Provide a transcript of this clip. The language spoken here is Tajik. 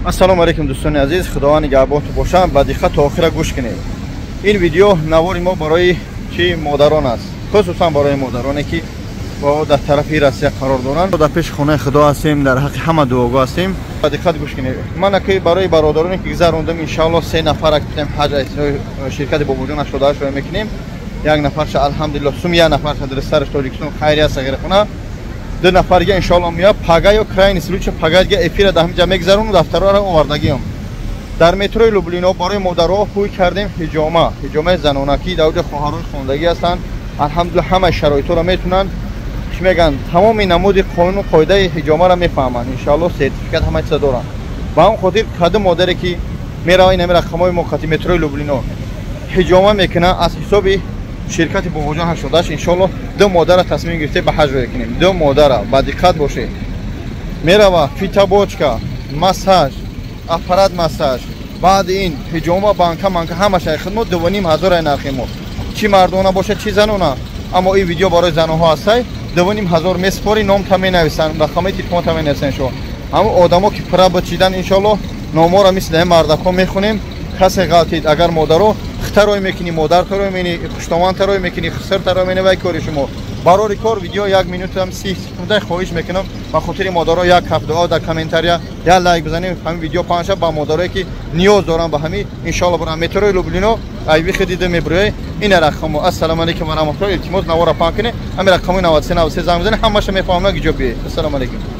ассалому алайкум дӯстони азиз, худованд нигаҳбонтон бошад. ба диққат то охира гӯш кунед. ин видео навори мо барои чи модарон аст, хусусан барои модароне ки дар тарафи Россия қарор доранд. дар пеши хонаи худо ҳастем, дар ҳаққи ҳама дуогӯ ҳастем. ба диққат гӯш кунед. ман ки барои бародароне ки гузарондам, иншоалло 3 нафара кутем ҳаҷ ширкати бобоҷон 88 мекунем. як нафарша алҳамдулиллоҳ сум, як нафарша дар сараш Тоҷикистон хайрия сагирхона, 2 нафарга иншоалло мия пага ё крайни случай пагага эфира да ҳамҷа мегзарону дафтарора овардагиам. дар метрои Люблино барои модаро ҳуй кардем ҳиҷомаи занонаки давҷа хоҳарони хондагӣ ҳастанд. алҳамдулиллоҳ ҳамаи шароитҳоро метунанд, чӣ мегӯянд, тамоми намуди қонуну қоидаи ҳиҷомаро мефаҳманд. иншоалло сертификат ҳама чиза доранд. ба ҳамон хотир каду модаре ки мерава ин рақамҳои муқати метрои Люблино ҳиҷома мекунад, аз ҳисоби ширкати бобоҷон 88 иншоалло 2 модара тасмим гирифте ба ҳаҷ роя кунем. 2 модара ба диққат бошед. мерава фитобочка, массаж, аппарат массаж, баъди ин ҳиҷома, банка ҳамаша хидмат 2500 нархи мо. Чи мардона бошад, чи занона. аммо ин видео барои заноҳо ҳастай. 2500 месупори, номта менависанд, рақамаи телефонта менависанд. шо ҳамон одамо ки праба чидан иншоалло номоро мисли мардакҳо мехунем. касе ғалтид агар модаро хитаро мекунӣ, модарро мекунӣ, хуштовандро мекунӣ, хисртро мекунӣ, вай кори шумо барори кор видео 1 минута 30 секунда хоҳиш мекунам. ба хотири модаро як каф дуо дар комментария я лайк бизанем. ҳамин видео панҷа ба модарое ки ниёз доранд ба ҳамин иншоалло барам метрои Люблино айби хидида меброи ин рақамо. ассалому алайкум ва раҳматуллоҳ. илтимос навора пан кунед. ҳамин рақамо 93 93 занг бизанед, ҳамаша мефаҳмам гиҷо биед. ассалому алайкум.